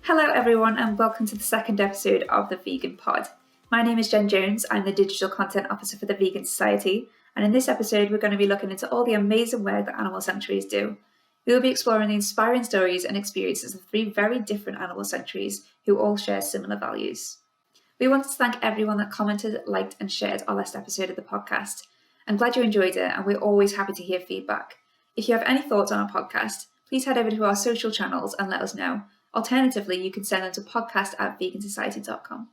Hello everyone and welcome to the second episode of the Vegan Pod. My name is Jen Jones, I'm the Digital Content Officer for the Vegan Society, and in this episode we're going to be looking into all the amazing work that animal sanctuaries do. We will be exploring the inspiring stories and experiences of three very different animal sanctuaries who all share similar values. We wanted to thank everyone that commented, liked and shared our last episode of the podcast. I'm glad you enjoyed it and we're always happy to hear feedback. If you have any thoughts on our podcast, please head over to our social channels and let us know. Alternatively, you can send them to podcast@vegansociety.com.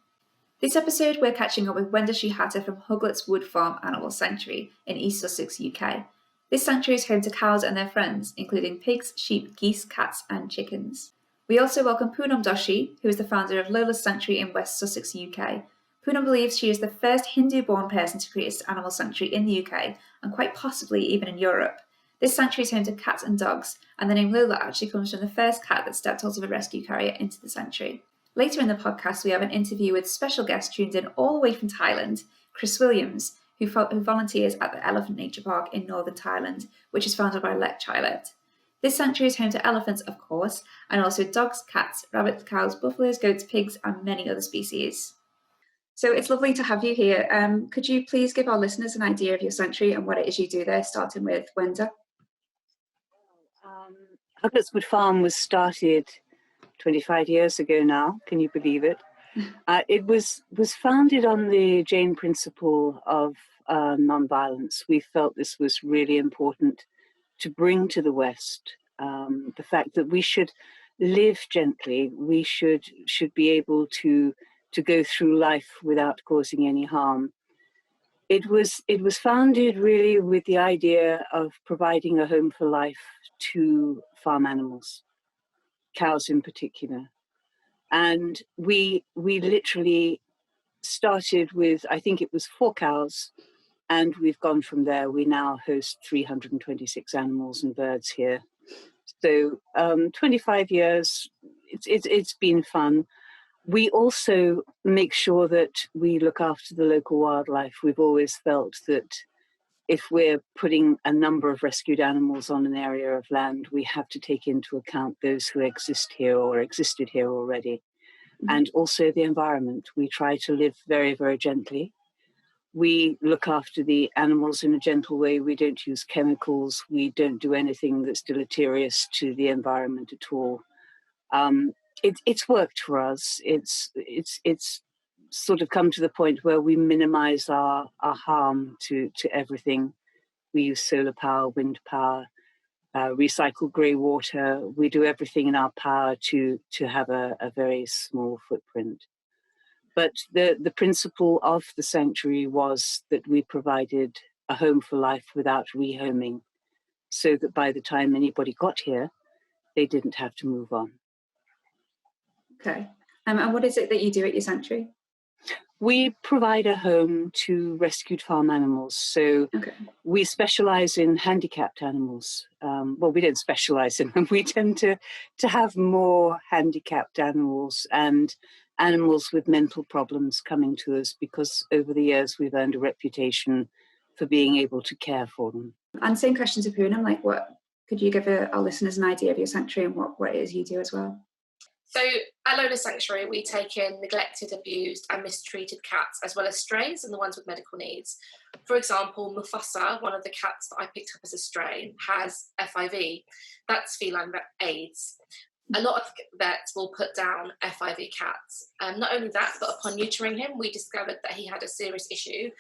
This episode, we're catching up with Wenda Shehata from Hugletts Wood Farm Animal Sanctuary in East Sussex, UK. This sanctuary is home to cows and their friends, including pigs, sheep, geese, cats and chickens. We also welcome Poonam Doshi, who is the founder of Lola's Sanctuary in West Sussex, UK. Poonam believes she is the first Hindu-born person to create an animal sanctuary in the UK and quite possibly even in Europe. This sanctuary is home to cats and dogs, and the name Lola actually comes from the first cat that stepped out of a rescue carrier into the sanctuary. Later in the podcast, we have an interview with special guest tuned in all the way from Thailand, Chris Williams, who volunteers at the Elephant Nature Park in Northern Thailand, which is founded by Hugletts. This sanctuary is home to elephants, of course, and also dogs, cats, rabbits, cows, buffaloes, goats, pigs, and many other species. So it's lovely to have you here. Could you please give our listeners an idea of your sanctuary and what it is you do there, starting with Wenda? Hugletts Wood Farm was started 25 years ago now. Can you believe it? It was founded on the Jain principle of non-violence. We felt this was really important to bring to the West. The fact that we should live gently, we should be able to go through life without causing any harm. It was founded really with the idea of providing a home for life to farm animals, cows in particular. And we literally started with, I think it was 4 cows, and we've gone from there. We now host 326 animals and birds here. So 25 years, it's been fun. We also make sure that we look after the local wildlife. We've always felt that if we're putting a number of rescued animals on an area of land, we have to take into account those who exist here or existed here already. And also the environment. We try to live very, very gently. We look after the animals in a gentle way. We don't use chemicals. We don't do anything that's deleterious to the environment at all. It's worked for us. It's sort of come to the point where we minimize our harm to everything. We use solar power, wind power, recycle grey water. We do everything in our power to have a very small footprint. But the principle of the sanctuary was that we provided a home for life without rehoming, so that by the time anybody got here, they didn't have to move on. Okay. And what is it that you do at your sanctuary? We provide a home to rescued farm animals. So we specialize in handicapped animals. Well, we don't specialize in them. We tend to have more handicapped animals and animals with mental problems coming to us because over the years we've earned a reputation for being able to care for them. And same question to Poonam, what could you give our listeners an idea of your sanctuary and what it is you do as well? So at Lola Sanctuary, we take in neglected, abused and mistreated cats, as well as strays and the ones with medical needs. For example, Mufasa, one of the cats that I picked up as a stray, has FIV. That's feline AIDS. A lot of vets will put down FIV cats. Not only that, but upon neutering him, we discovered that he had a serious issue,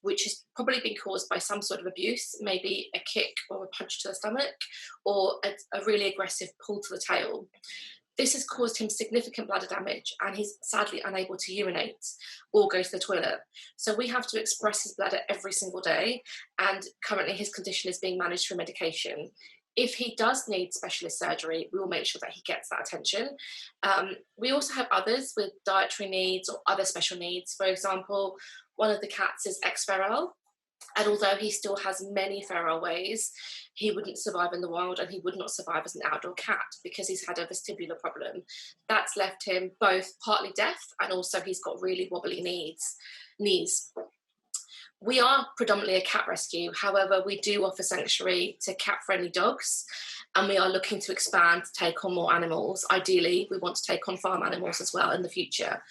which has probably been caused by some sort of abuse, maybe a kick or a punch to the stomach, or a really aggressive pull to the tail. This has caused him significant bladder damage and he's sadly unable to urinate or go to the toilet. So we have to express his bladder every single day, and currently his condition is being managed through medication. If he does need specialist surgery, we will make sure that he gets that attention. We also have others with dietary needs or other special needs. For example, one of the cats is ex-feral, and although he still has many feral ways, he wouldn't survive in the wild and he would not survive as an outdoor cat because he's had a vestibular problem. That's left him both partly deaf and also he's got really wobbly knees. We are predominantly a cat rescue. However, we do offer sanctuary to cat-friendly dogs, and we are looking to expand to take on more animals. Ideally, we want to take on farm animals as well in the future.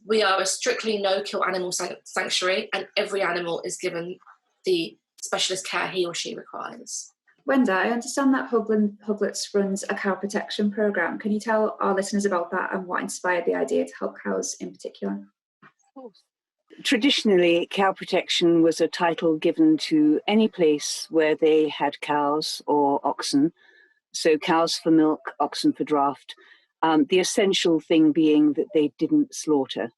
We are a strictly no-kill animal sanctuary, and every animal is given the specialist care he or she requires. Wenda, I understand that Hugletts runs a cow protection programme. Can you tell our listeners about that and what inspired the idea to help cows in particular? Of course. Traditionally, cow protection was a title given to any place where they had cows or oxen. So cows for milk, oxen for draft. The essential thing being that they didn't slaughter.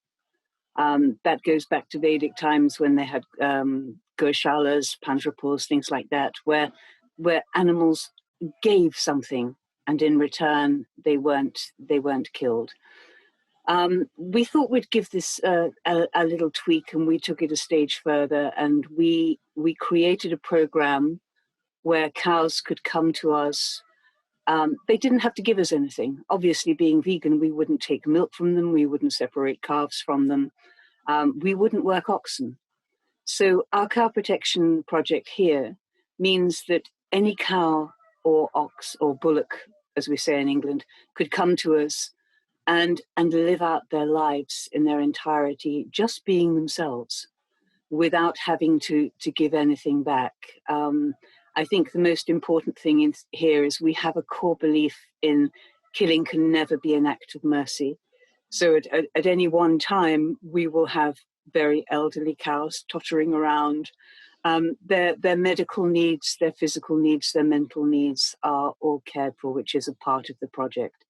That goes back to Vedic times when they had goshalas, panjapurs, things like that, where animals gave something, and in return they weren't killed. We thought we'd give this a little tweak, and we took it a stage further, and we created a program where cows could come to us. They didn't have to give us anything. Obviously, being vegan, we wouldn't take milk from them, we wouldn't separate calves from them, we wouldn't work oxen. So our cow protection project here means that any cow or ox or bullock, as we say in England, could come to us and live out their lives in their entirety, just being themselves, without having to give anything back. I think the most important thing here is we have a core belief in killing can never be an act of mercy. So at any one time, we will have very elderly cows tottering around. Their medical needs, their physical needs, their mental needs are all cared for, which is a part of the project.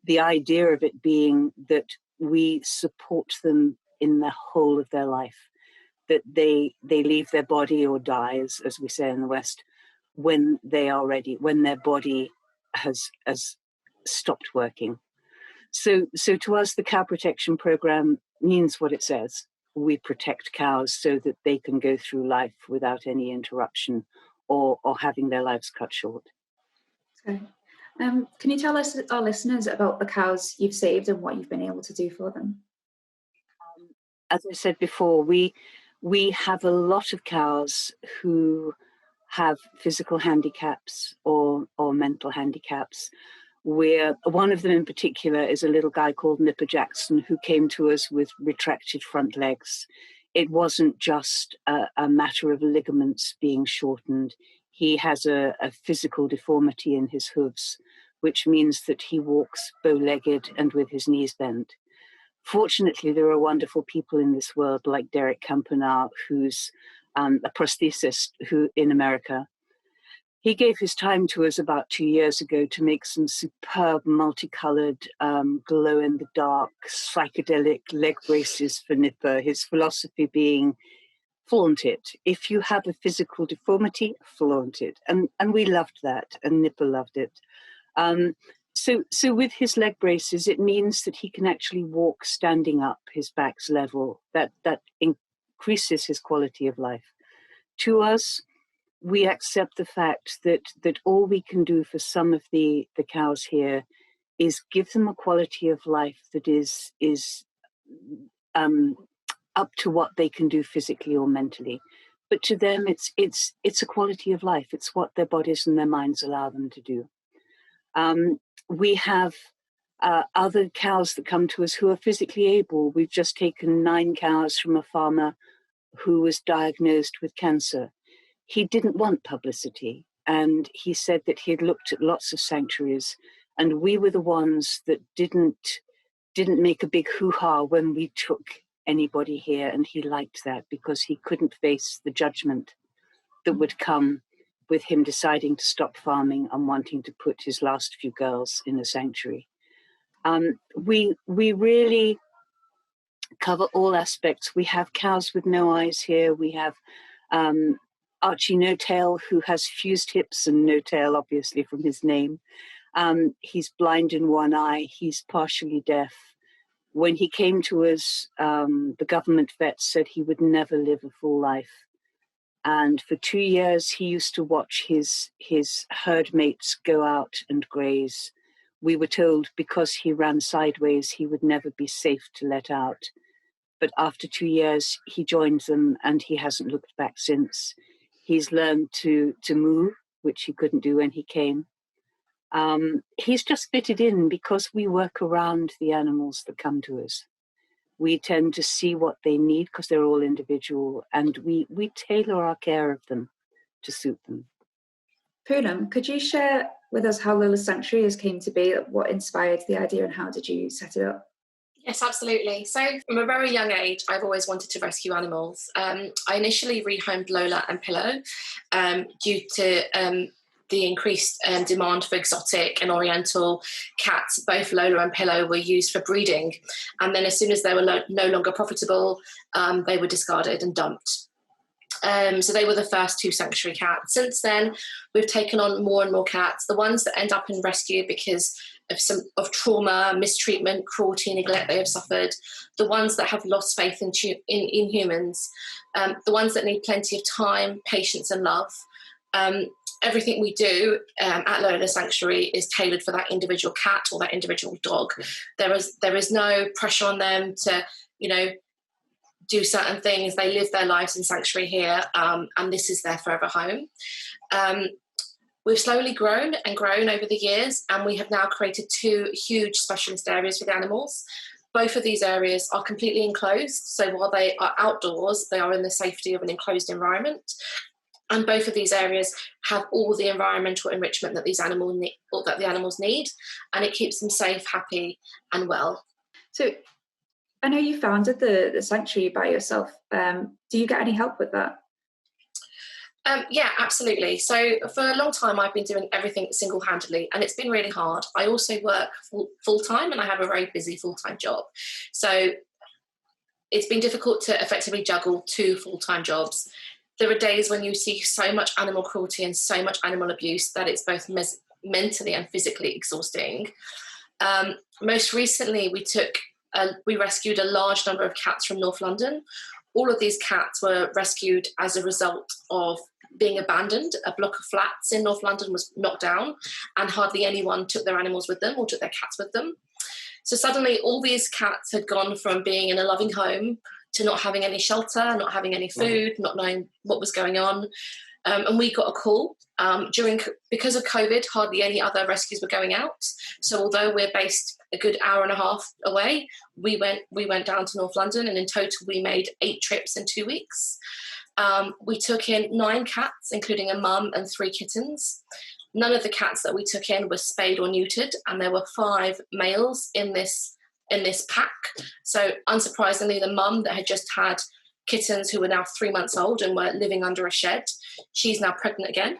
The idea of it being that we support them in the whole of their life, that they leave their body or die, as we say in the West, when they are ready, when their body has stopped working. So to us, the cow protection program means what it says. We protect cows so that they can go through life without any interruption or having their lives cut short. Okay. Can you tell us, our listeners, about the cows you've saved and what you've been able to do for them? As I said before, we have a lot of cows who have physical handicaps or mental handicaps. One of them in particular is a little guy called Nipper Jackson, who came to us with retracted front legs. It wasn't just a matter of ligaments being shortened. He has a physical deformity in his hooves, which means that he walks bow-legged and with his knees bent. Fortunately, there are wonderful people in this world like Derek Campanale, who's a prosthesist who in America. He gave his time to us about 2 years ago to make some superb multicolored, glow-in-the-dark, psychedelic leg braces for Nipper, his philosophy being, flaunt it. If you have a physical deformity, flaunt it. And we loved that, and Nipper loved it. So with his leg braces, it means that he can actually walk standing up, his back's level. That increases his quality of life. To us, we accept the fact that all we can do for some of the cows here is give them a quality of life that is up to what they can do physically or mentally. But to them, it's a quality of life. It's what their bodies and their minds allow them to do. We have other cows that come to us who are physically able. We've just taken 9 cows from a farmer who was diagnosed with cancer. He didn't want publicity, and he said that he had looked at lots of sanctuaries, and we were the ones that didn't make a big hoo-ha when we took anybody here, and he liked that because he couldn't face the judgment that would come with him deciding to stop farming and wanting to put his last few girls in a sanctuary. We really cover all aspects. We have cows with no eyes here. We have Archie No Tail, who has fused hips and no tail, obviously, from his name. He's blind in one eye. He's partially deaf. When he came to us, the government vet said he would never live a full life. And for 2 years, he used to watch his herd mates go out and graze. We were told because he ran sideways, he would never be safe to let out. But after 2 years, he joined them and he hasn't looked back since. He's learned to move, which he couldn't do when he came. He's just fitted in because we work around the animals that come to us. We tend to see what they need because they're all individual, and we tailor our care of them to suit them. Poonam, could you share with us how Lola Sanctuaries came to be? What inspired the idea and how did you set it up? Yes, absolutely. So from a very young age, I've always wanted to rescue animals. I initially rehomed Lola and Pillow due to the increased demand for exotic and oriental cats. Both Lola and Pillow were used for breeding. And then as soon as they were no longer profitable, they were discarded and dumped. So they were the first 2 sanctuary cats. Since then, we've taken on more and more cats. The ones that end up in rescue because of trauma, mistreatment, cruelty, neglect they have suffered. The ones that have lost faith in humans. The ones that need plenty of time, patience, and love. Everything we do at Lola Sanctuary is tailored for that individual cat or that individual dog. There is no pressure on them to, do certain things. They live their lives in sanctuary here, and this is their forever home. We've slowly grown over the years, and we have now created 2 huge specialist areas for the animals. Both of these areas are completely enclosed, so while they are outdoors, they are in the safety of an enclosed environment. And both of these areas have all the environmental enrichment that the animals need, and it keeps them safe, happy, and well. So I know you founded the sanctuary by yourself. Do you get any help with that? Yeah, absolutely. So for a long time, I've been doing everything single-handedly, and it's been really hard. I also work full-time, and I have a very busy full-time job. So it's been difficult to effectively juggle 2 full-time jobs. There are days when you see so much animal cruelty and so much animal abuse that it's both mentally and physically exhausting. Most recently, we rescued a large number of cats from North London. All of these cats were rescued as a result of being abandoned. A block of flats in North London was knocked down, and hardly anyone took their animals with them or took their cats with them. So suddenly all these cats had gone from being in a loving home to not having any shelter, not having any food, not knowing what was going on. And we got a call. Because of COVID, hardly any other rescues were going out. So although we're based a good hour and a half away, we went down to North London, and in total we made 8 trips in 2 weeks. We took in 9 cats, including a mum and 3 kittens. None of the cats that we took in were spayed or neutered, and there were 5 males in this pack. So unsurprisingly, the mum that had just had kittens who were now 3 months old and were living under a shed, she's now pregnant again.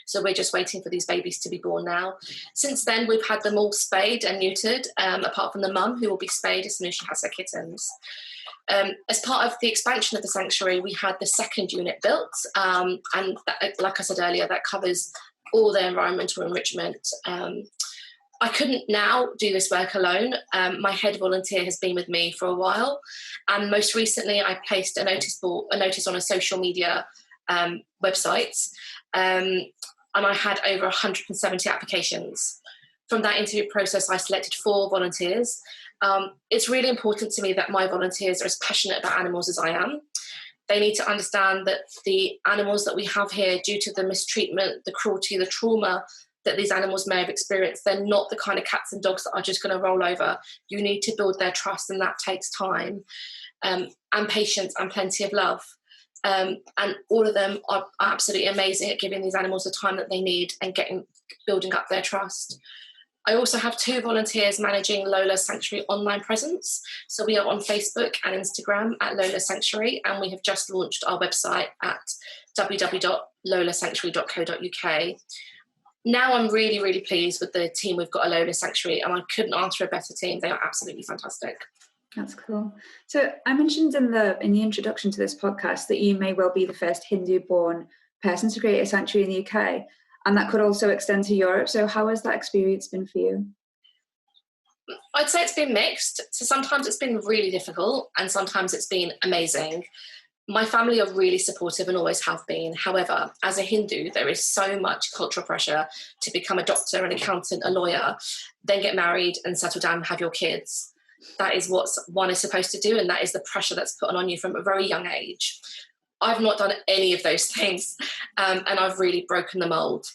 So we're just waiting for these babies to be born now. Since then, we've had them all spayed and neutered, apart from the mum, who will be spayed as soon as she has her kittens. As part of the expansion of the sanctuary, we had the 2nd unit built, and that, like I said earlier, that covers all the environmental enrichment. I couldn't now do this work alone. My head volunteer has been with me for a while, and most recently I placed a notice on a social media website, and I had over 170 applications. From that interview process, I selected 4 volunteers. It's really important to me that my volunteers are as passionate about animals as I am. They need to understand that the animals that we have here, due to the mistreatment, the cruelty, the trauma that these animals may have experienced, they're not the kind of cats and dogs that are just going to roll over. You need to build their trust, and that takes time and patience and plenty of love. And all of them are absolutely amazing at giving these animals the time that they need and building up their trust. I also have 2 volunteers managing Lola Sanctuary online presence. So we are on Facebook and Instagram at Lola Sanctuary, and we have just launched our website at www.lolasanctuary.co.uk. Now I'm really, really pleased with the team we've got at Lola Sanctuary, and I couldn't ask for a better team. They are absolutely fantastic. That's cool. So I mentioned in the introduction to this podcast that you may well be the first Hindu-born person to create a sanctuary in the UK, and that could also extend to Europe. So how has that experience been for you? I'd say it's been mixed. So sometimes it's been really difficult, and sometimes it's been amazing. My family are really supportive and always have been. However, as a Hindu, there is so much cultural pressure to become a doctor, an accountant, a lawyer, then get married and settle down and have your kids. that is what one is supposed to do, and that is the pressure that's put on you from a very young age. I've not done any of those things, and I've really broken the mold.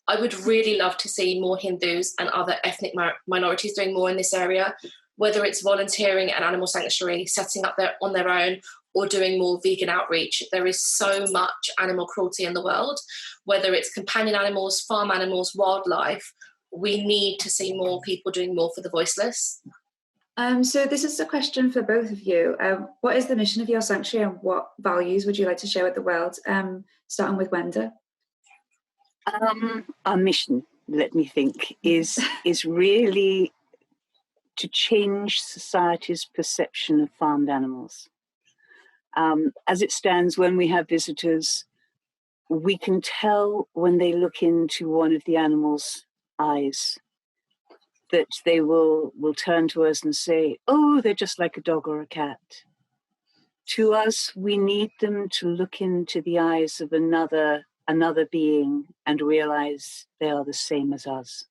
I would really love to see more Hindus and other ethnic minorities doing more in this area, whether it's volunteering at an animal sanctuary, setting up on their own, or doing more vegan outreach. There is so much animal cruelty in the world, whether it's companion animals, farm animals, wildlife. We need to see more people doing more for the voiceless. So this is a question for both of you. What is the mission of your sanctuary, and what values would you like to share with the world? Starting with Wenda. Our mission, let me think, is really to change society's perception of farmed animals. As it stands, when we have visitors, we can tell when they look into one of the animal's eyes that they will turn to us and say, "Oh, they're just like a dog or a cat." To us, we need them to look into the eyes of another being and realize they are the same as us.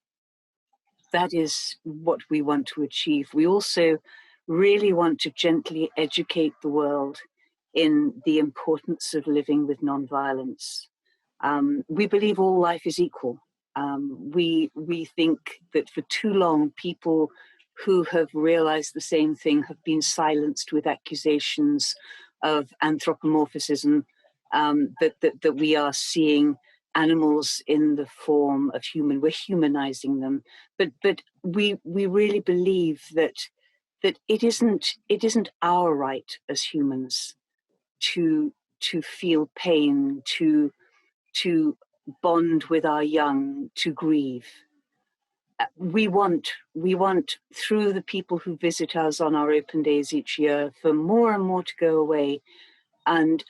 That is what we want to achieve. We also really want to gently educate the world in the importance of living with non-violence. We believe all life is equal. We think that for too long, people who have realized the same thing have been silenced with accusations of anthropomorphism, that we are seeing animals in the form of human. We're humanizing them, but we really believe that it isn't our right as humans to feel pain, to bond with our young, to grieve. We want through the people who visit us on our open days each year for more and more to go away and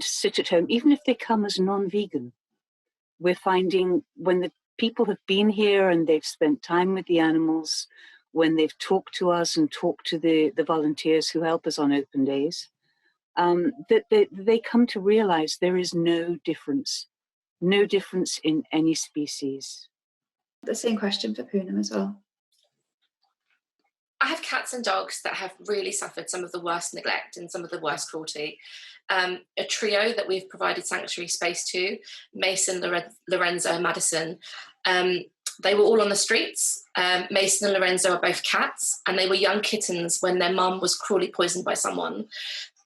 sit at home, even if they come as non-vegan. We're finding when the people have been here and they've spent time with the animals, when they've talked to us and talked to the volunteers who help us on open days, that they come to realize there is no difference in any species. The same question for Poonam as well. I have cats and dogs that have really suffered some of the worst neglect and some of the worst cruelty. A trio that we've provided sanctuary space to, Mason, Lorenzo and Madison, they were all on the streets. Mason and Lorenzo are both cats, and they were young kittens when their mum was cruelly poisoned by someone.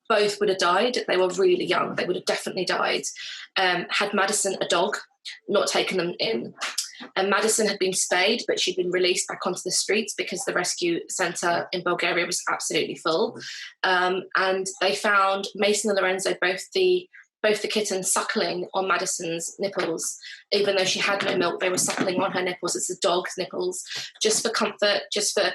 Both would have died. They were really young. They would have definitely died. Had Madison a dog, not taken them in. And Madison had been spayed, but she'd been released back onto the streets because the rescue centre in Bulgaria was absolutely full. And they found Mason and Lorenzo, both the kittens, suckling on Madison's nipples. Even though she had no milk, they were suckling on her nipples. It's a dog's nipples, just for comfort, just for,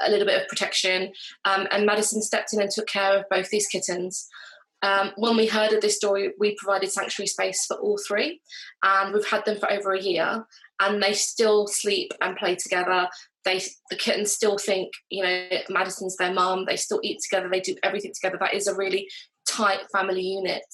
a little bit of protection. And Madison stepped in and took care of both these kittens. When we heard of this story, we provided sanctuary space for all three, and we've had them for over a year, and they still sleep and play together. The kittens still think, Madison's their mum. They still eat together. They do everything together. That is a really tight family unit.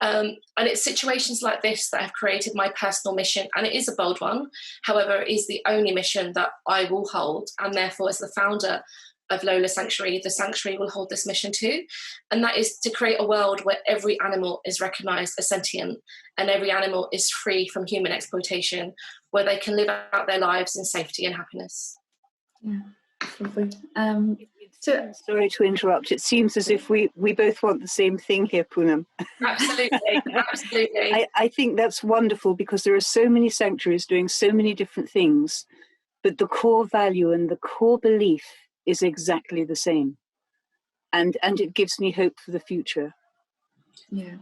And it's situations like this that have created my personal mission, and it is a bold one. However, it is the only mission that I will hold, and therefore, as the founder of Lola Sanctuary, the sanctuary will hold this mission too, and that is to create a world where every animal is recognised as sentient and every animal is free from human exploitation, where they can live out their lives in safety and happiness. Yeah, lovely. So sorry to interrupt. It seems as if we both want the same thing here, Poonam. Absolutely, absolutely. I think that's wonderful because there are so many sanctuaries doing so many different things, but the core value and the core belief is exactly the same, and it gives me hope for the future. Yeah,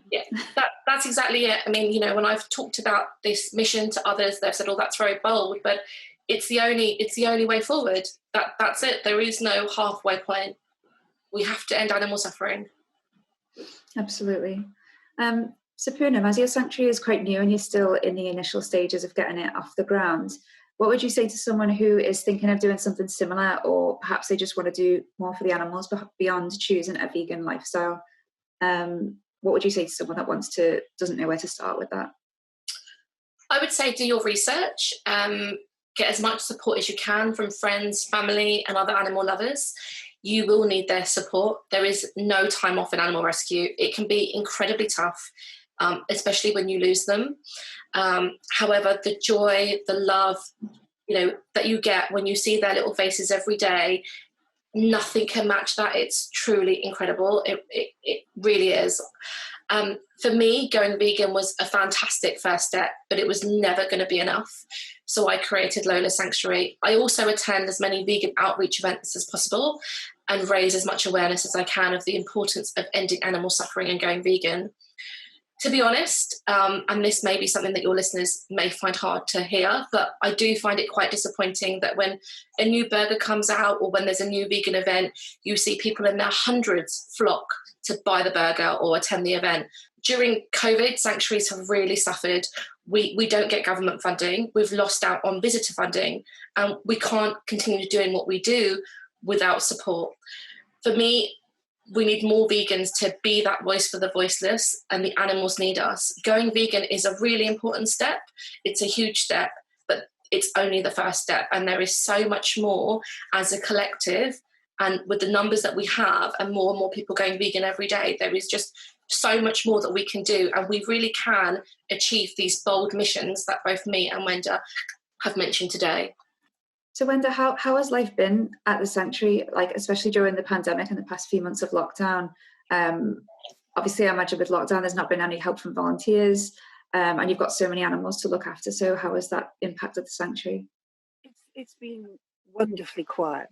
that's exactly it. I mean, when I've talked about this mission to others, they've said, "Oh, that's very bold," but it's the only way forward. That's it. There is no halfway point. We have to end animal suffering. Absolutely. So Poonam, as your sanctuary is quite new and you're still in the initial stages of getting it off the ground, what would you say to someone who is thinking of doing something similar, or perhaps they just want to do more for the animals beyond choosing a vegan lifestyle? What would you say to someone that doesn't know where to start with that? I would say do your research, get as much support as you can from friends, family, and other animal lovers. You will need their support. There is no time off in animal rescue. It can be incredibly tough, especially when you lose them. However, the joy, the love, that you get when you see their little faces every day, nothing can match that. It's truly incredible. It really is. For me, going vegan was a fantastic first step, but it was never going to be enough. So I created Lola Sanctuary. I also attend as many vegan outreach events as possible and raise as much awareness as I can of the importance of ending animal suffering and going vegan. To be honest, and this may be something that your listeners may find hard to hear, but I do find it quite disappointing that when a new burger comes out or when there's a new vegan event, you see people in their hundreds flock to buy the burger or attend the event. During COVID, sanctuaries have really suffered. We don't get government funding. We've lost out on visitor funding, and we can't continue doing what we do without support. For me, we need more vegans to be that voice for the voiceless, and the animals need us. Going vegan is a really important step. It's a huge step, but it's only the first step. And there is so much more as a collective. And with the numbers that we have and more people going vegan every day, there is just so much more that we can do. And we really can achieve these bold missions that both me and Wenda have mentioned today. So Wenda, how has life been at the sanctuary, like especially during the pandemic and the past few months of lockdown? Obviously, I imagine with lockdown, there's not been any help from volunteers, and you've got so many animals to look after. So how has that impacted the sanctuary? It's been wonderfully quiet.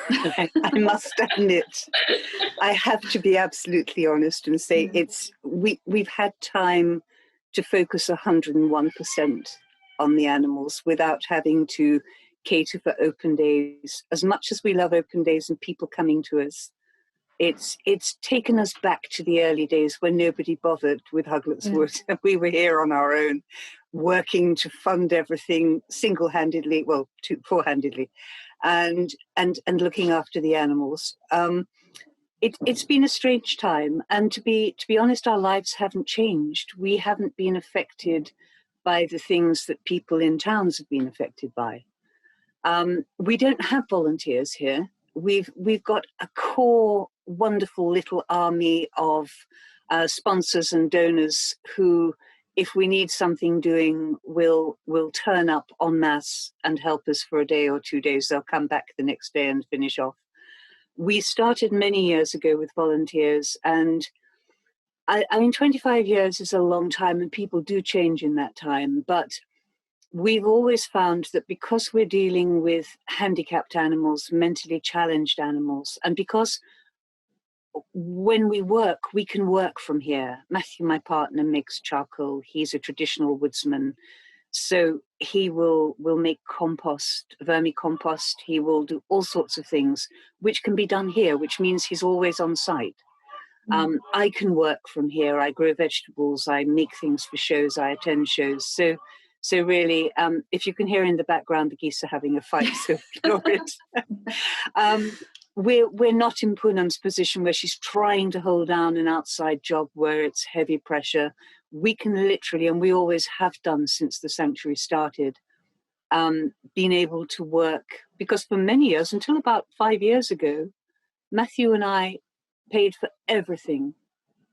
I must admit. I have to be absolutely honest and say we've had time to focus 101% on the animals without having to cater for open days. As much as we love open days and people coming to us, it's taken us back to the early days when nobody bothered with Hugletts Wood. We were here on our own, working to fund everything single-handedly, well, four-handedly, and looking after the animals. It's been a strange time, and to be honest, our lives haven't changed. We haven't been affected by the things that people in towns have been affected by. We don't have volunteers here. We've got a core, wonderful little army of sponsors and donors who, if we need something doing, will turn up en masse and help us for a day or 2 days. They'll come back the next day and finish off. We started many years ago with volunteers, and I mean, 25 years is a long time, and people do change in that time, but we've always found that because we're dealing with handicapped animals, mentally challenged animals, and because when we work, we can work from here. Matthew, my partner, makes charcoal. He's a traditional woodsman. So he will make compost, vermicompost. He will do all sorts of things which can be done here, which means he's always on site. I can work from here. I grow vegetables. I make things for shows. I attend shows. So really, if you can hear in the background, the geese are having a fight, so ignore it. We're not in Poonam's position where she's trying to hold down an outside job where it's heavy pressure. We can literally, and we always have done since the sanctuary started, been able to work, because for many years, until about 5 years ago, Matthew and I paid for everything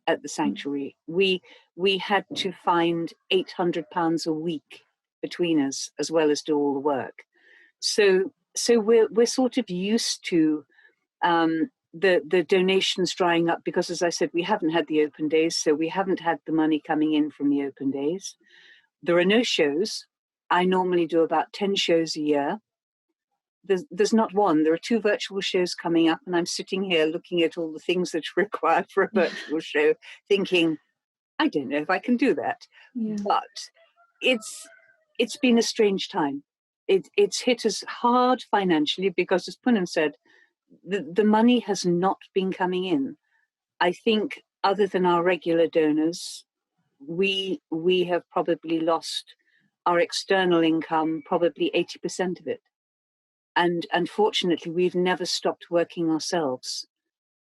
at the sanctuary. We had to find £800 a week between us, as well as do all the work. So we're sort of used to the donations drying up, because, as I said, we haven't had the open days, so we haven't had the money coming in from the open days. There are no shows. I normally do about 10 shows a year. There's not one. There are 2 virtual shows coming up, and I'm sitting here looking at all the things that are required for a virtual show, thinking, I don't know if I can do that. Yeah. But it's been a strange time. It's hit us hard financially because, as Poonam said, the money has not been coming in. I think, other than our regular donors, we have probably lost our external income, probably 80% of it. And unfortunately, we've never stopped working ourselves,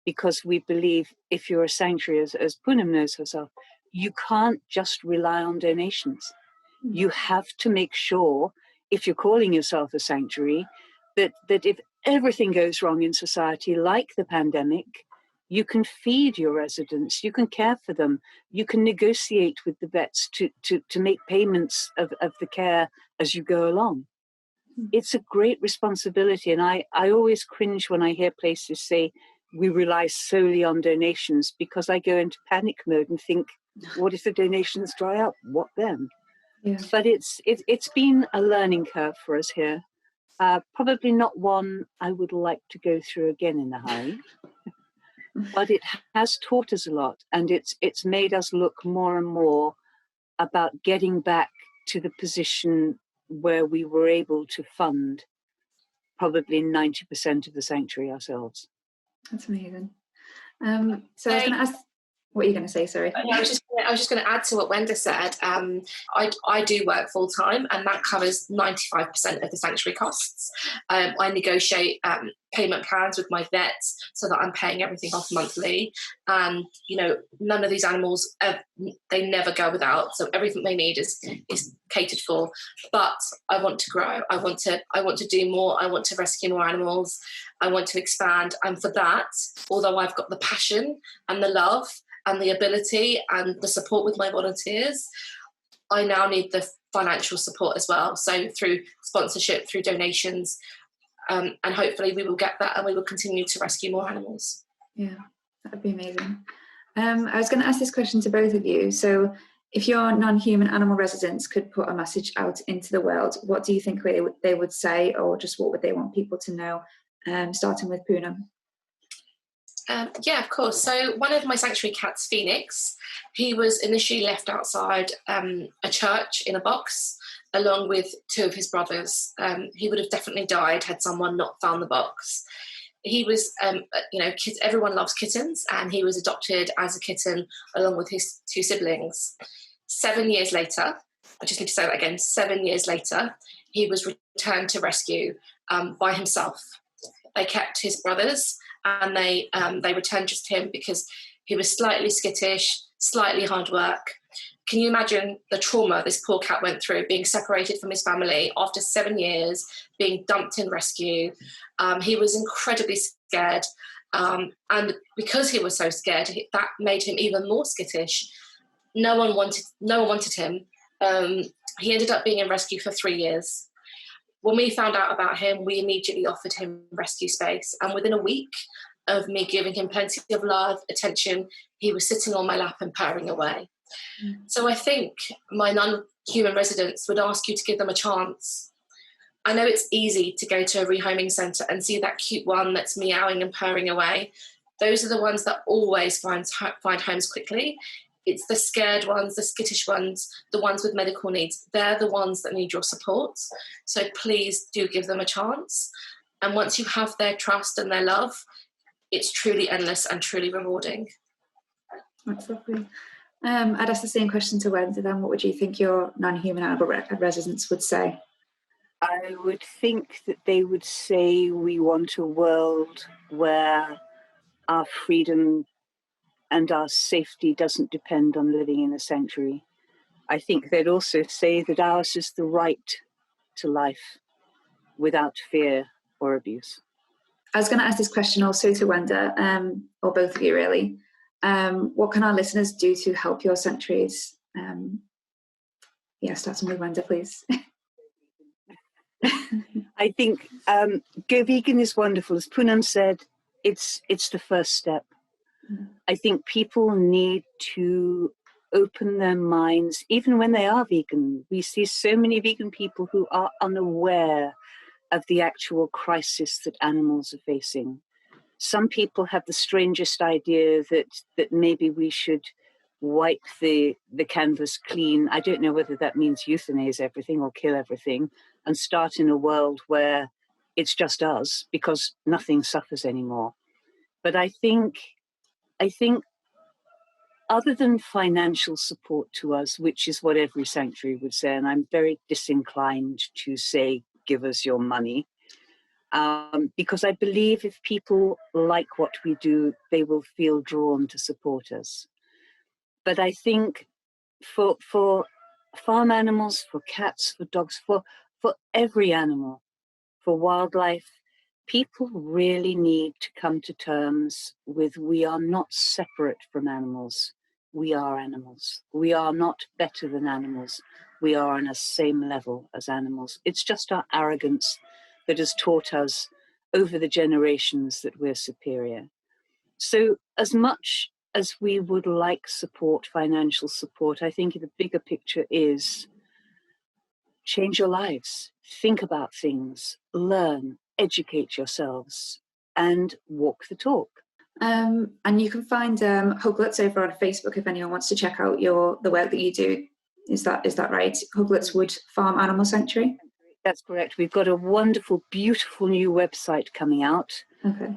because we believe if you're a sanctuary, as Poonam knows herself, you can't just rely on donations. You have to make sure if you're calling yourself a sanctuary, that if everything goes wrong in society, like the pandemic, you can feed your residents, you can care for them, you can negotiate with the vets to make payments of the care as you go along. It's a great responsibility. And I always cringe when I hear places say we rely solely on donations, because I go into panic mode and think, what if the donations dry up? What then? Yeah. But it's been a learning curve for us here. Probably not one I would like to go through again in a hurry. But it has taught us a lot, and it's made us look more and more about getting back to the position where we were able to fund probably 90% of the sanctuary ourselves. That's amazing. So I was going to ask, what are you going to say? Sorry. I was just going to add to what Wenda said. I do work full time, and that covers 95% of the sanctuary costs. I negotiate payment plans with my vets so that I'm paying everything off monthly. And none of these animals, they never go without. So everything they need is catered for. But I want to grow. I want to do more. I want to rescue more animals. I want to expand. And for that, although I've got the passion and the love and the ability and the support with my volunteers, I now need the financial support as well. So through sponsorship, through donations, and hopefully we will get that, and we will continue to rescue more animals. Yeah, that would be amazing. I was going to ask this question to both of you. So if your non-human animal residents could put a message out into the world, what do you think they would say, or just what would they want people to know? Starting with Poonam. Yeah, of course. So one of my sanctuary cats, Phoenix, he was initially left outside a church in a box along with two of his brothers. He would have definitely died had someone not found the box. He was, kids, everyone loves kittens, and he was adopted as a kitten along with his two siblings. 7 years later, I just need to say that again, 7 years later, he was returned to rescue by himself. They kept his brothers, and they returned just him because he was slightly skittish, slightly hard work. Can you imagine the trauma this poor cat went through, being separated from his family after 7 years, being dumped in rescue? He was incredibly scared, and because he was so scared, that made him even more skittish. No one wanted him. He ended up being in rescue for 3 years. When we found out about him, we immediately offered him rescue space. And within a week of me giving him plenty of love, attention, he was sitting on my lap and purring away. So I think my non-human residents would ask you to give them a chance. I know it's easy to go to a rehoming centre and see that cute one that's meowing and purring away. Those are the ones that always find homes quickly. It's the scared ones, the skittish ones, the ones with medical needs. They're the ones that need your support. So please do give them a chance. And once you have their trust and their love, it's truly endless and truly rewarding. That's lovely. I'd ask the same question to Wenda then. What would you think your non-human animal residents would say? I would think that they would say we want a world where our freedom and our safety doesn't depend on living in a sanctuary. I think they'd also say that ours is the right to life without fear or abuse. I was going to ask this question also to Wenda, or both of you really. What can our listeners do to help your sanctuaries? Starting with Wenda, please. I think Go Vegan is wonderful. As Poonam said, it's the first step. I think people need to open their minds, even when they are vegan. We see so many vegan people who are unaware of the actual crisis that animals are facing. Some people have the strangest idea that maybe we should wipe the canvas clean. I don't know whether that means euthanize everything or kill everything and start in a world where it's just us because nothing suffers anymore. But I think other than financial support to us, which is what every sanctuary would say, and I'm very disinclined to say, give us your money, because I believe if people like what we do, they will feel drawn to support us. But I think for farm animals, for cats, for dogs, for for every animal, for wildlife. People really need to come to terms with we are not separate from animals. We are animals. We are not better than animals. We are on the same level as animals. It's just our arrogance that has taught us over the generations that we're superior. So as much as we would like support, financial support, I think the bigger picture is change your lives, think about things, learn, educate yourselves, and walk the talk. And you can find Hugletts over on Facebook if anyone wants to check out the work that you do. Is that right? Hugletts Wood Farm Animal Sanctuary? That's correct. We've got a wonderful, beautiful new website coming out. Okay.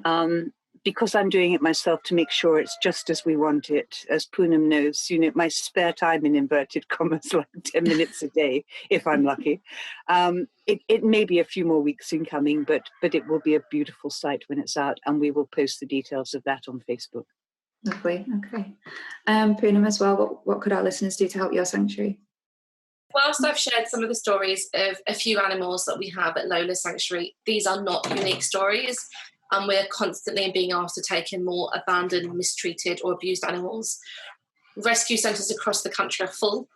Because I'm doing it myself to make sure it's just as we want it, as Poonam knows, my spare time in inverted commas, like 10 minutes a day, if I'm lucky. It may be a few more weeks in coming, but it will be a beautiful site when it's out, and we will post the details of that on Facebook. Lovely, okay. Poonam as well, what could our listeners do to help your sanctuary? Whilst I've shared some of the stories of a few animals that we have at Lola Sanctuary, these are not unique stories. And we're constantly being asked to take in more abandoned, mistreated or abused animals. Rescue centres across the country are full.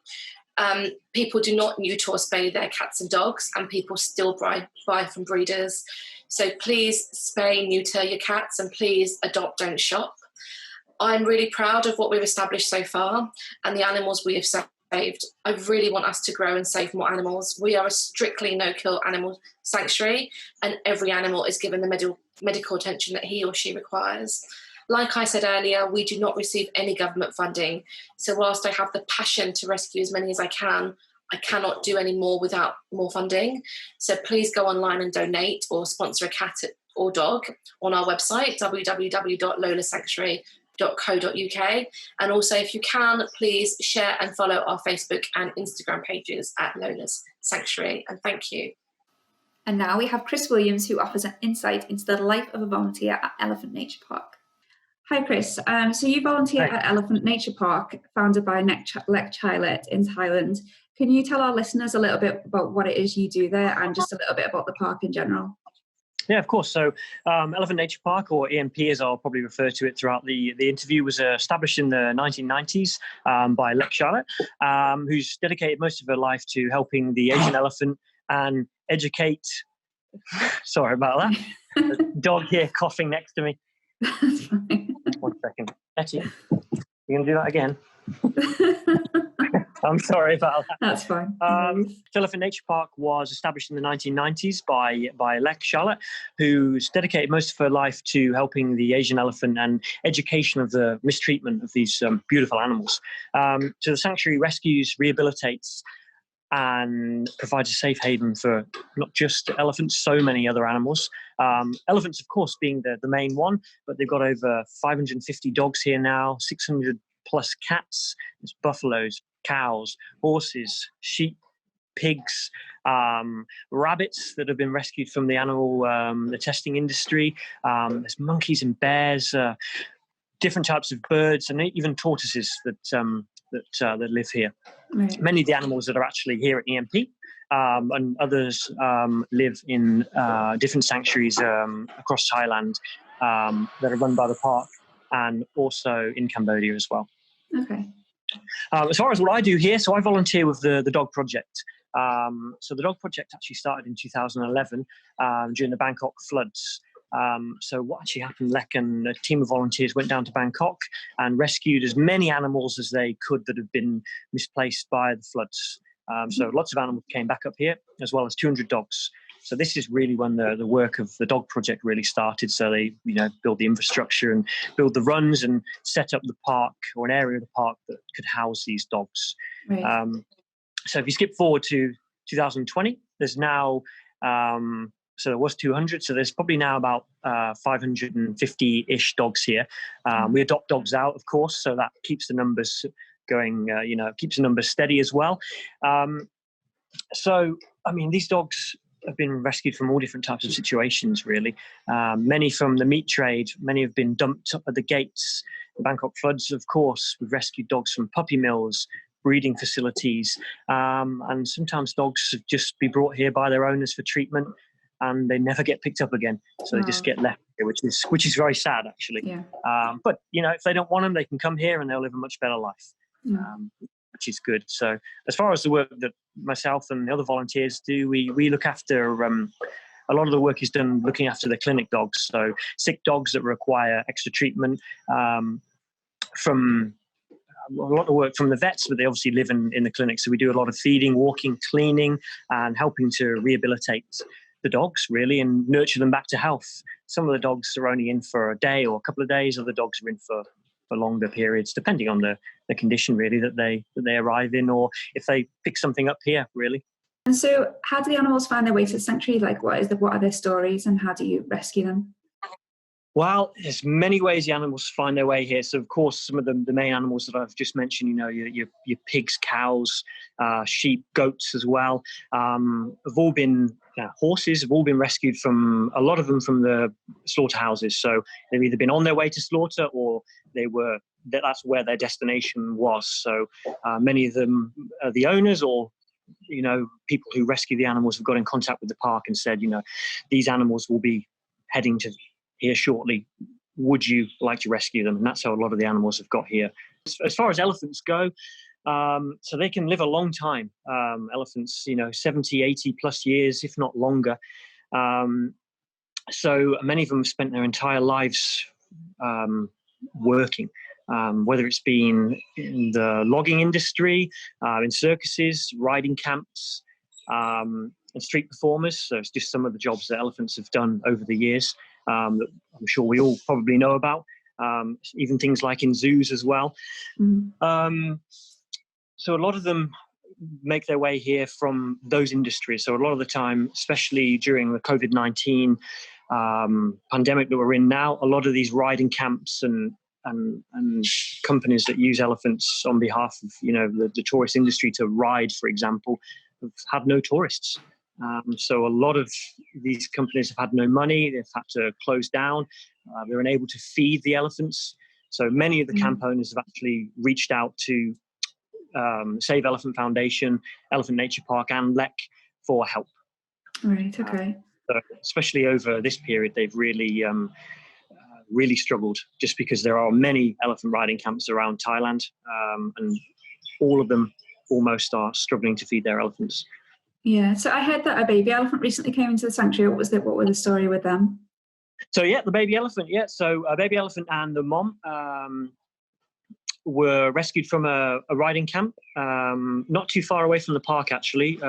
People do not neuter or spay their cats and dogs, and people still buy from breeders. So please spay, neuter your cats, and please adopt, don't shop. I'm really proud of what we've established so far and the animals we have saved. I really want us to grow and save more animals. We are a strictly no-kill animal sanctuary, and every animal is given the medical attention that he or she requires. Like I said earlier, we do not receive any government funding. So whilst I have the passion to rescue as many as I cannot do any more without more funding. So please go online and donate or sponsor a cat or dog on our website, www.lolasanctuary.co.uk. And also, if you can, please share and follow our Facebook and Instagram pages at Lola's Sanctuary. And thank you. And now we have Chris Williams, who offers an insight into the life of a volunteer at Elephant Nature Park. Hi, Chris. So you volunteer at Elephant Nature Park, founded by Lek Hugletts in Thailand. Can you tell our listeners a little bit about what it is you do there and just a little bit about the park in general? Yeah, of course. So Elephant Nature Park, or ENP as I'll probably refer to it throughout the interview, was established in the 1990s by Lek Hugletts, who's dedicated most of her life to helping the Asian elephant and educate... Sorry about that. There's a dog here coughing next to me. That's fine. 1 second. Etty, you going to do that again? I'm sorry about that. That's fine. Elephant Nature Park was established in the 1990s by Lek Hugletts, who's dedicated most of her life to helping the Asian elephant and education of the mistreatment of these beautiful animals. So the sanctuary rescues, rehabilitates, and provides a safe haven for not just elephants, so many other animals. Elephants, of course, being the main one, but they've got over 550 dogs here now, 600 plus cats. There's buffaloes, cows, horses, sheep, pigs, rabbits that have been rescued from the the testing industry. There's monkeys and bears, different types of birds, and even tortoises that live here. Right. Many of the animals that are actually here at EMP, and others live in different sanctuaries across Thailand that are run by the park, and also in Cambodia as well. Okay. As far as what I do here, so I volunteer with the Dog Project. So the Dog Project actually started in 2011 during the Bangkok floods. So what actually happened, Lek and a team of volunteers went down to Bangkok and rescued as many animals as they could that had been misplaced by the floods. So lots of animals came back up here, as well as 200 dogs. So this is really when the work of the Dog Project really started. So they, build the infrastructure and build the runs and set up the park, or an area of the park that could house these dogs. Right. So if you skip forward to 2020, there's now, so there was 200, so there's probably now about 550-ish dogs here. We adopt dogs out, of course, so that keeps the numbers going, keeps the numbers steady as well. So, these dogs have been rescued from all different types of situations, really. Many from the meat trade, many have been dumped up at the gates. The Bangkok floods, of course, we've rescued dogs from puppy mills, breeding facilities, and sometimes dogs just be brought here by their owners for treatment, and they never get picked up again. So they just get left here, which is very sad, actually. Yeah. But if they don't want them, they can come here and they'll live a much better life, which is good. So as far as the work that myself and the other volunteers do, we look after. A lot of the work is done looking after the clinic dogs, so sick dogs that require extra treatment. From a lot of work from the vets, but they obviously live in the clinic. So we do a lot of feeding, walking, cleaning, and helping to rehabilitate the dogs, really, and nurture them back to health. Some of the dogs are only in for a day or a couple of days, other dogs are in for longer periods, depending on the condition, really, that they arrive in, or if they pick something up here, really. And so how do the animals find their way to the sanctuary? Like, what are their stories, and how do you rescue them? Well, there's many ways the animals find their way here. So, of course, some of the main animals that I've just mentioned, your pigs, cows, sheep, goats as well, have all been horses have all been rescued from, a lot of them, from the slaughterhouses. So they've either been on their way to slaughter, or that's where their destination was. So many of them are the owners, or people who rescue the animals have got in contact with the park and said, these animals will be heading to here shortly. Would you like to rescue them? And that's how a lot of the animals have got here. As far as elephants go, so they can live a long time. Elephants, 70, 80 plus years, if not longer. So many of them have spent their entire lives working. Whether it's been in the logging industry, in circuses, riding camps, and street performers. So it's just some of the jobs that elephants have done over the years that I'm sure we all probably know about, even things like in zoos as well. So a lot of them make their way here from those industries. So a lot of the time, especially during the COVID-19 pandemic that we're in now, a lot of these riding camps and companies that use elephants on behalf of the tourist industry to ride, for example, have had no tourists. So a lot of these companies have had no money. They've had to close down. They're unable to feed the elephants. So many of the camp owners have actually reached out to Save Elephant Foundation, Elephant Nature Park, and LEC for help. Right. Okay. So especially over this period, they've really struggled, just because there are many elephant riding camps around Thailand, and all of them almost are struggling to feed their elephants. Yeah. So I heard that a baby elephant recently came into the sanctuary. What was the story with them? So the baby elephant. Yeah. So a baby elephant and the mom were rescued from a riding camp, not too far away from the park, actually.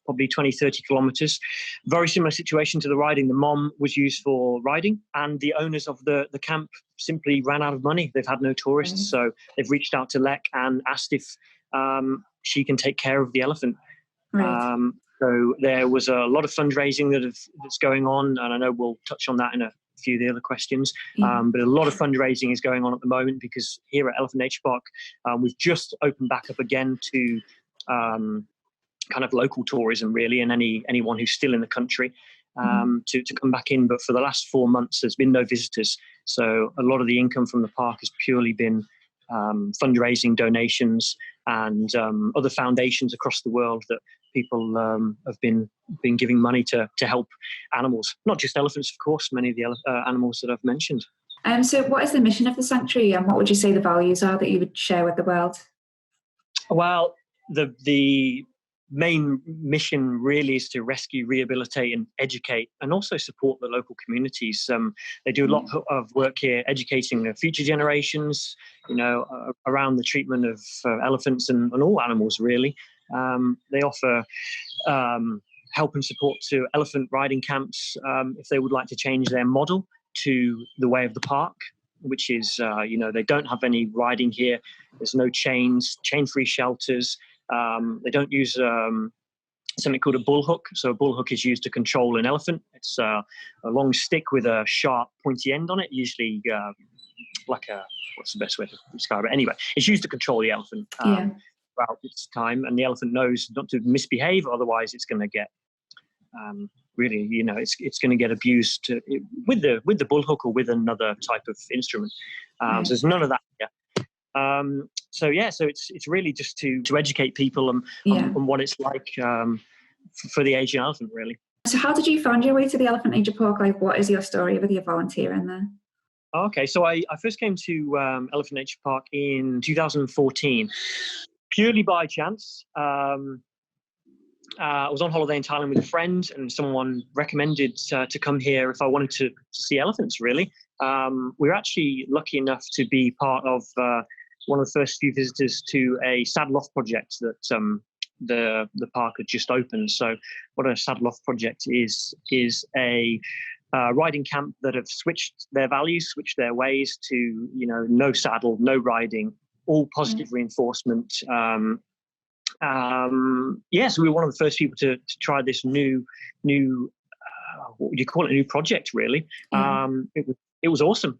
Probably 20, 30 kilometers. Very similar situation to the riding. The mom was used for riding, and the owners of the camp simply ran out of money. They've had no tourists. So they've reached out to LEC and asked if she can take care of the elephant. Right. So there was a lot of fundraising that's going on, and I know we'll touch on that in a few of the other questions. But a lot of fundraising is going on at the moment, because here at Elephant Nature Park, we've just opened back up again to kind of local tourism, really, and anyone who's still in the country to come back in. But for the last 4 months, there's been no visitors. So a lot of the income from the park has purely been fundraising, donations, and other foundations across the world that people have been giving money to help animals, not just elephants, of course, many of the animals that I've mentioned. So what is the mission of the sanctuary, and what would you say the values are that you would share with the world? Well, the main mission really is to rescue, rehabilitate, and educate, and also support the local communities. They do a lot of work here educating the future generations, around the treatment of elephants and all animals, really. They offer help and support to elephant riding camps if they would like to change their model to the way of the park, which is, they don't have any riding here. There's no chains, chain-free shelters. They don't use something called a bullhook. So a bullhook is used to control an elephant. It's a long stick with a sharp, pointy end on it, usually what's the best way to describe it? Anyway, it's used to control the elephant throughout its time, and the elephant knows not to misbehave, otherwise it's going to get really, it's going to get abused with the bullhook or with another type of instrument. So there's none of that here. So it's really just to educate people on what it's like for the Asian elephant, really. So how did you find your way to the Elephant Nature Park? Like, what is your story with your volunteering there? Okay, so I first came to Elephant Nature Park in 2014, purely by chance. I was on holiday in Thailand with a friend, and someone recommended to come here if I wanted to see elephants, really. We were actually lucky enough to be part of one of the first few visitors to a saddle-off project that the park had just opened. So what a saddle-off project is a riding camp that have switched their values, switched their ways to, no saddle, no riding, all positive reinforcement. So we were one of the first people to try this new what would you call it, a new project, really. It was awesome.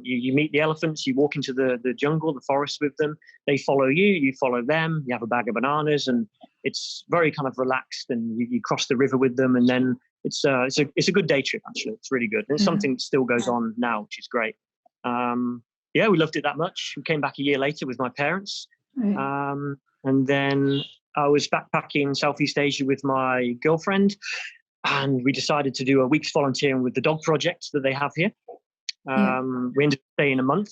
You meet the elephants, you walk into the jungle, the forest with them. They follow you, you follow them. You have a bag of bananas, and it's very kind of relaxed. And you cross the river with them, and then it's a good day trip. Actually, it's really good. And it's something that still goes on now, which is great. We loved it that much. We came back a year later with my parents, and then I was backpacking Southeast Asia with my girlfriend, and we decided to do a week's volunteering with the dog project that they have here. We ended up staying a month,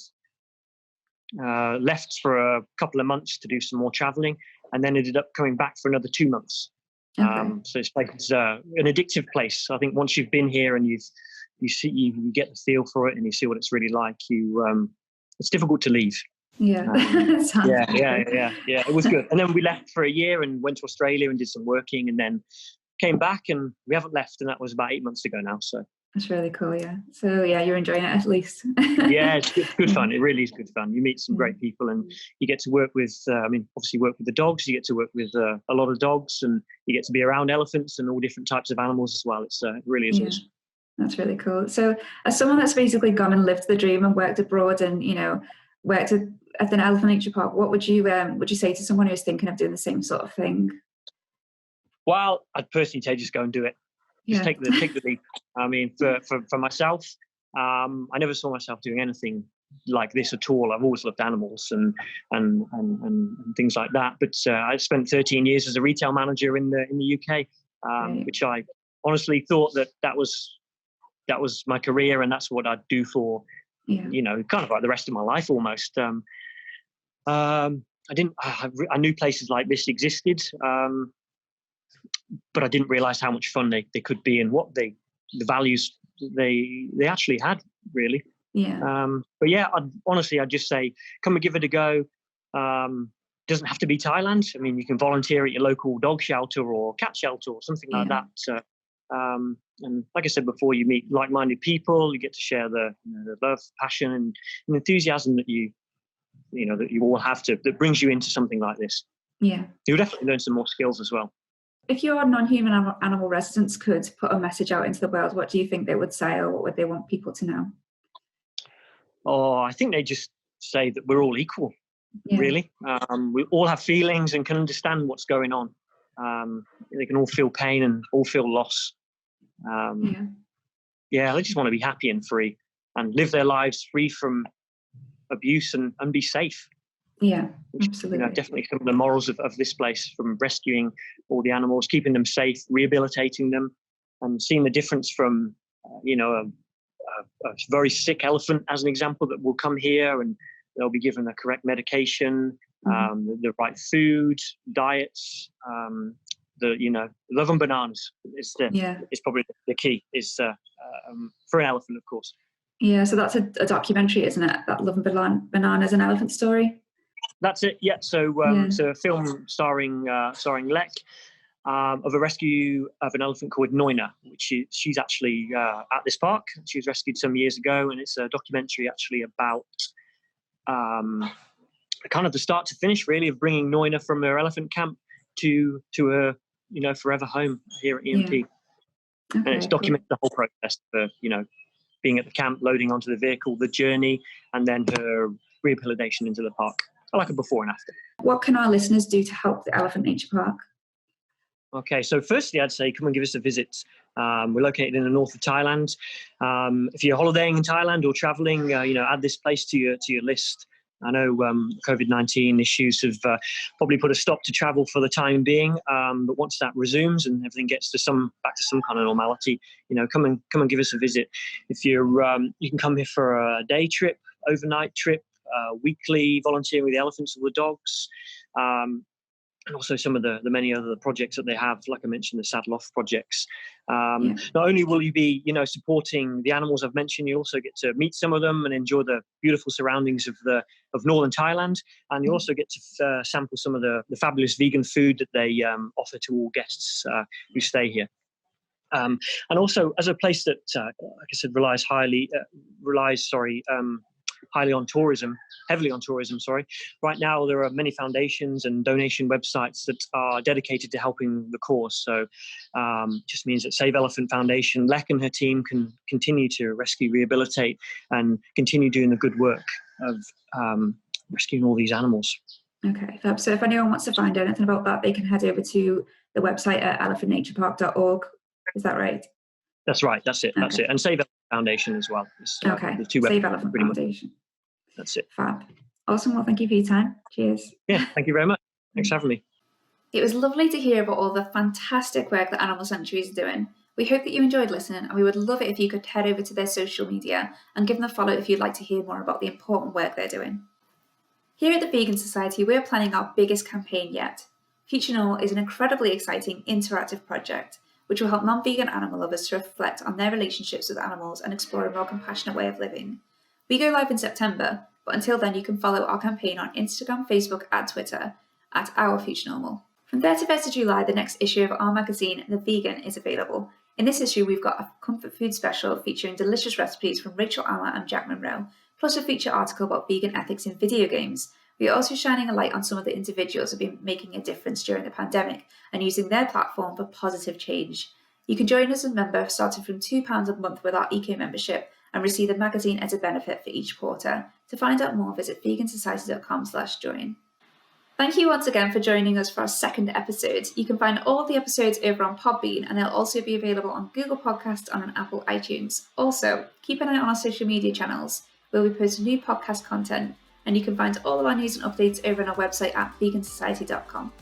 left for a couple of months to do some more traveling, and then ended up coming back for another 2 months. So it's like an addictive place. I think once you've been here and you get the feel for it and you see what it's really like, it's difficult to leave. Yeah. It was good. And then we left for a year and went to Australia and did some working, and then came back, and we haven't left, and that was about 8 months ago now. So that's really cool. Yeah. So you're enjoying it at least. Yeah, it's good fun. It really is good fun. You meet some great people, and you get to work with, obviously work with the dogs. You get to work with a lot of dogs, and you get to be around elephants and all different types of animals as well. It really is awesome. That's really cool. So as someone that's basically gone and lived the dream and worked abroad and, worked at an Elephant Nature Park, what would you say to someone who's thinking of doing the same sort of thing? Well, I'd personally say just go and do it. Just take the leap. I mean, for myself, I never saw myself doing anything like this at all. I've always loved animals and things like that. But I spent 13 years as a retail manager in the UK, which I honestly thought that was my career, and that's what I'd do for kind of like the rest of my life almost. I knew places like this existed. But I didn't realize how much fun they could be, and what the values they actually had, really. But yeah, I'd just say come and give it a go. Doesn't have to be Thailand. I mean, you can volunteer at your local dog shelter or cat shelter or something like that. And like I said before, you meet like-minded people. You get to share the love, passion, and enthusiasm that you all have that brings you into something like this. You'll definitely learn some more skills as well. If your non-human animal residents could put a message out into the world, what do you think they would say, or what would they want people to know? Oh, I think they just say that we're all equal, really. We all have feelings and can understand what's going on. They can all feel pain and all feel loss. They just want to be happy and free and live their lives free from abuse and be safe. Absolutely. Definitely some of the morals of this place, from rescuing all the animals, keeping them safe, rehabilitating them, and seeing the difference from, a very sick elephant, as an example, that will come here and they'll be given the correct medication, the right food, diets, love and bananas is probably the key, is for an elephant, of course. Yeah, so that's a documentary, isn't it? That Love and Bananas, an elephant story. That's it. Yeah. So it's a film starring Lek, of a rescue of an elephant called Noina, which she's actually at this park. She was rescued some years ago, and it's a documentary actually about kind of the start to finish, really, of bringing Noina from her elephant camp to her forever home here at EMP. And it's documented the whole process for being at the camp, loading onto the vehicle, the journey, and then her rehabilitation into the park. I like a before and after. What can our listeners do to help the Elephant Nature Park? Okay, so firstly, I'd say come and give us a visit. We're located in the north of Thailand. If you're holidaying in Thailand or traveling, add this place to your list. I know COVID-19 issues have probably put a stop to travel for the time being, but once that resumes and everything gets to back to some kind of normality, come and give us a visit. If you can come here for a day trip, overnight trip, weekly volunteering with the elephants or the dogs. And also some of the many other projects that they have, like I mentioned, the saddle off projects. Not only will you be, supporting the animals I've mentioned, you also get to meet some of them and enjoy the beautiful surroundings of Northern Thailand, and you also get to sample some of the fabulous vegan food that they offer to all guests who stay here. And also, as a place that, like I said, heavily on tourism. Right now, there are many foundations and donation websites that are dedicated to helping the cause. So just means that Save Elephant Foundation, Lek and her team can continue to rescue, rehabilitate, and continue doing the good work of rescuing all these animals. Okay, fab. So if anyone wants to find anything about that, they can head over to the website at elephantnaturepark.org. Is that right? That's right. That's it. Okay. That's it. And Save Elephant Foundation as well. Okay. The two Save Elephant Foundation. That's it. Fab. Awesome. Well, thank you for your time. Cheers. Yeah, thank you very much. Thanks for having me. It was lovely to hear about all the fantastic work that Animal Sanctuaries are doing. We hope that you enjoyed listening, and we would love it if you could head over to their social media and give them a follow if you'd like to hear more about the important work they're doing. Here at the Vegan Society, we're planning our biggest campaign yet. Future Normal is an incredibly exciting interactive project which will help non-vegan animal lovers to reflect on their relationships with animals and explore a more compassionate way of living. We go live in September, but until then you can follow our campaign on Instagram, Facebook and Twitter at Our Future Normal. From 31st of July, the next issue of our magazine, The Vegan, is available. In this issue, we've got a comfort food special featuring delicious recipes from Rachel Almer and Jack Monroe, plus a feature article about vegan ethics in video games. We are also shining a light on some of the individuals who have been making a difference during the pandemic and using their platform for positive change. You can join us as a member starting from £2 a month with our eco membership and receive the magazine as a benefit for each quarter. To find out more, visit vegansociety.com/join. Thank you once again for joining us for our second episode. You can find all of the episodes over on Podbean, and they'll also be available on Google Podcasts and on Apple iTunes. Also, keep an eye on our social media channels where we post new podcast content, and you can find all of our news and updates over on our website at vegansociety.com.